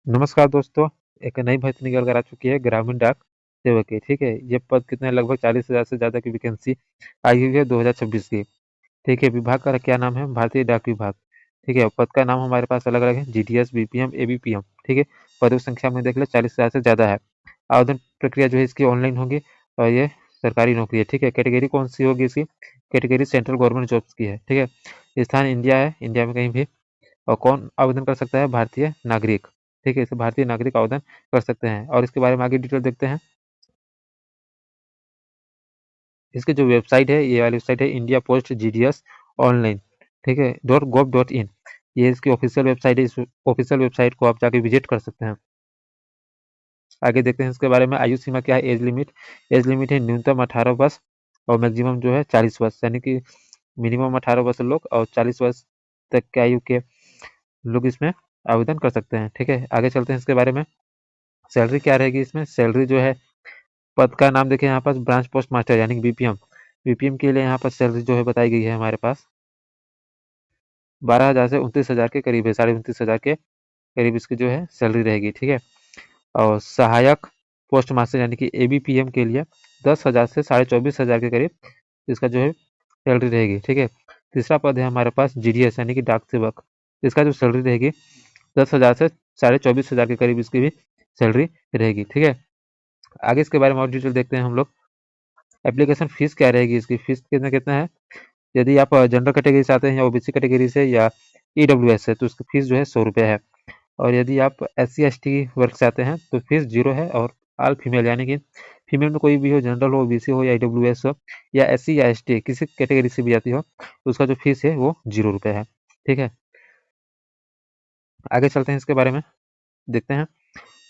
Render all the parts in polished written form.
नमस्कार दोस्तों। एक नई भर्ती निकल कर आ चुकी है ग्रामीण डाक सेवक की। ठीक है, ये पद कितने लगभग 40,000 से ज़्यादा की वैकेंसी आई हुई है 2026 की। ठीक है, विभाग का क्या नाम है? भारतीय डाक विभाग। ठीक है, पद का नाम हमारे पास अलग अलग है, जीडीएस, बीपीएम, एबीपीएम। ठीक है, पदों की संख्या में देख ले 40,000 से ज़्यादा है। आवेदन प्रक्रिया जो है इसकी ऑनलाइन होगी और ये सरकारी नौकरी है। ठीक है, कैटेगरी कौन सी होगी इसकी? कैटेगरी सेंट्रल गवर्नमेंट जॉब्स की है। ठीक है, स्थान इंडिया है, इंडिया में कहीं भी। और कौन आवेदन कर सकता है? भारतीय नागरिक। ठीक है, इसे भारतीय नागरिक आवेदन कर सकते हैं। और इसके बारे में आगे डिटेल देखते हैं। इसकी जो वेबसाइट है, ये वाली वेबसाइट है इंडिया पोस्ट जीडीएस ऑनलाइन। ठीक है, .gov.in, ये इसकी ऑफिशियल वेबसाइट है। इस ऑफिशियल वेबसाइट को आप जाके विजिट कर सकते हैं। आगे देखते हैं इसके बारे में। आयु सीमा क्या है? Age limit. एज लिमिट है न्यूनतम 18 वर्ष और मैक्सिमम जो है 40 वर्ष, यानी कि मिनिमम 18 वर्ष लोग और 40 वर्ष तक के आयु के लोग इसमें आवेदन कर सकते हैं। ठीक है, आगे चलते हैं इसके बारे में। सैलरी क्या रहेगी इसमें? सैलरी जो है, पद का नाम देखिए यहाँ पर ब्रांच पोस्ट मास्टर यानी कि बीपीएम। बीपीएम के लिए यहाँ पर सैलरी जो है बताई गई है हमारे पास 12,000 से 29,000 के करीब है, 29,500 के करीब इसकी जो है सैलरी रहेगी। ठीक है, और सहायक पोस्ट मास्टर यानी कि एबीपीएम के लिए 10,000 से 24,500 के करीब इसका जो है सैलरी रहेगी। ठीक है, तीसरा पद है हमारे पास जीडीएस यानी कि डाक सेवक। इसका जो सैलरी रहेगी 10,000 से 24,500 के करीब इसकी भी सैलरी रहेगी। ठीक है, आगे इसके बारे में और डिटेल देखते हैं हम लोग। एप्लीकेशन फीस क्या रहेगी? इसकी फीस कितना कितना है? यदि आप जनरल कैटेगरी से आते हैं या ओबीसी कैटेगरी से या ईडब्ल्यूएस से, तो उसकी फीस जो है 100 रुपये है। और यदि आप SC ST वर्ग से आते हैं तो फीस 0 है। और ऑल फीमेल यानी कि फीमेल में कोई भी हो, जनरल हो, ओबीसी हो या ईडब्ल्यूएस हो या SC या ST किसी कैटेगरी से भी आती हो, तो उसका जो फीस है वो 0 रुपये है। ठीक है, आगे चलते हैं इसके बारे में देखते हैं।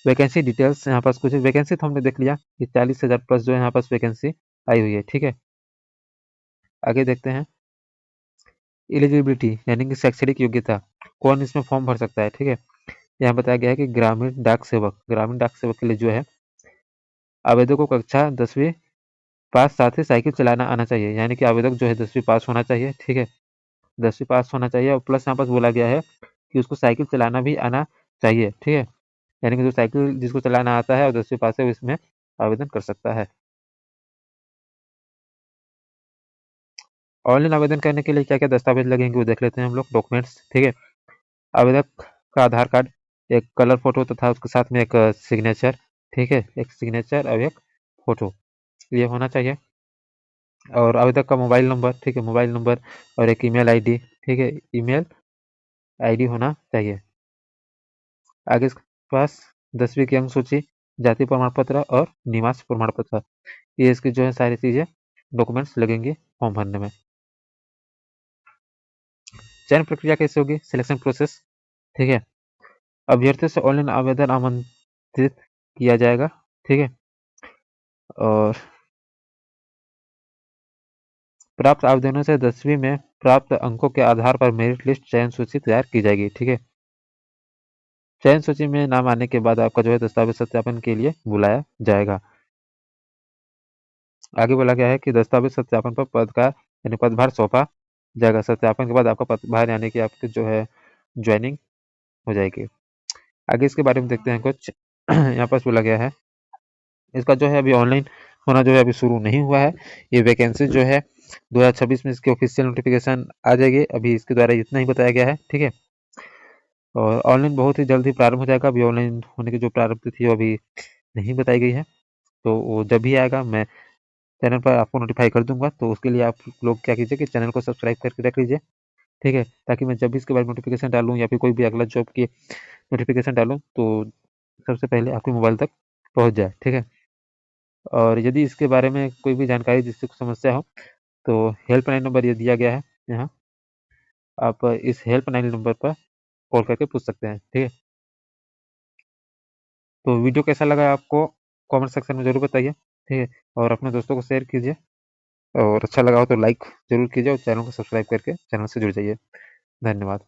वैकेंसी डिटेल्स यहाँ पास कुछ वैकेंसी तो हमने देख लिया कि 40,000 प्लस जो है यहाँ पास वैकेंसी आई हुई है। ठीक है, आगे देखते हैं। एलिजिबिलिटी यानी कि शैक्षणिक योग्यता, कौन इसमें फॉर्म भर सकता है? ठीक है, यहाँ बताया गया है कि ग्रामीण डाक सेवक के लिए जो है आवेदक को कक्षा 10वीं पास, साथ ही साइकिल चलाना आना चाहिए। यानी कि आवेदक जो है 10वीं पास होना चाहिए। ठीक है, 10वीं पास होना चाहिए और प्लस यहाँ पास बोला गया है कि उसको साइकिल चलाना भी आना चाहिए। ठीक है, यानी कि जो साइकिल जिसको चलाना आता है और 10वीं पास है वो इसमें आवेदन कर सकता है। ऑनलाइन आवेदन करने के लिए क्या क्या दस्तावेज लगेंगे वो देख लेते हैं हम लोग। डॉक्यूमेंट्स, ठीक है, आवेदक का आधार कार्ड, एक कलर फोटो तथा उसके साथ में एक सिग्नेचर। ठीक है, एक सिग्नेचर और एक फोटो ये होना चाहिए। और आवेदक का मोबाइल नंबर, ठीक है, मोबाइल नंबर और एक ईमेल आईडी। ठीक है, ईमेल आईडी होना चाहिए। आगे इसके पास 10वीं की अंक सूची, जाति प्रमाण पत्र और निवास प्रमाण पत्र, ये इसकी जो है सारी चीजें डॉक्यूमेंट्स लगेंगे फॉर्म भरने में। चयन प्रक्रिया कैसे होगी? सिलेक्शन प्रोसेस, ठीक है, अभ्यर्थियों से ऑनलाइन आवेदन आमंत्रित किया जाएगा। ठीक है, और प्राप्त आवेदनों से 10वीं में प्राप्त अंकों के आधार पर मेरिट लिस्ट चयन सूची तैयार की जाएगी। ठीक है, चयन सूची में नाम आने के बाद आपका जो है दस्तावेज सत्यापन के लिए बुलाया जाएगा। आगे बोला गया है कि दस्तावेज सत्यापन पर पद का यानी पदभार सौंपा जाएगा। सत्यापन के बाद आपका पदभार यानी कि आपकी जो है ज्वाइनिंग हो जाएगी। आगे इसके बारे में देखते हैं कुछ। यहाँ पर बोला गया है इसका जो है अभी ऑनलाइन होना जो है अभी शुरू नहीं हुआ है। ये वैकेंसी जो है 2026 में इसकी ऑफिशियल नोटिफिकेशन आ जाएगी। अभी इसके द्वारा इतना ही बताया गया है। ठीक है, और ऑनलाइन बहुत ही जल्द ही प्रारंभ हो जाएगा। अभी ऑनलाइन होने की जो प्रारंभ तिथि वो अभी नहीं बताई गई है, तो वो जब भी आएगा मैं चैनल पर आपको नोटिफाई कर दूंगा। तो उसके लिए आप लोग क्या कीजिए कि चैनल को सब्सक्राइब करके रख लीजिए। ठीक है, ताकि मैं जब भी इसके बारे में नोटिफिकेशन डालूँ या फिर कोई भी अगला जॉब की नोटिफिकेशन डालूँ तो सबसे पहले आपके मोबाइल तक पहुँच जाए। ठीक है, और यदि इसके बारे में कोई भी जानकारी जिससे कुछ समस्या हो तो हेल्पलाइन नंबर ये दिया गया है यहाँ, आप इस हेल्पलाइन नंबर पर कॉल करके पूछ सकते हैं। ठीक है, तो वीडियो कैसा लगा आपको कमेंट सेक्शन में ज़रूर बताइए। ठीक है, और अपने दोस्तों को शेयर कीजिए और अच्छा लगा हो तो लाइक ज़रूर कीजिए और चैनल को सब्सक्राइब करके चैनल से जुड़ जाइए। धन्यवाद।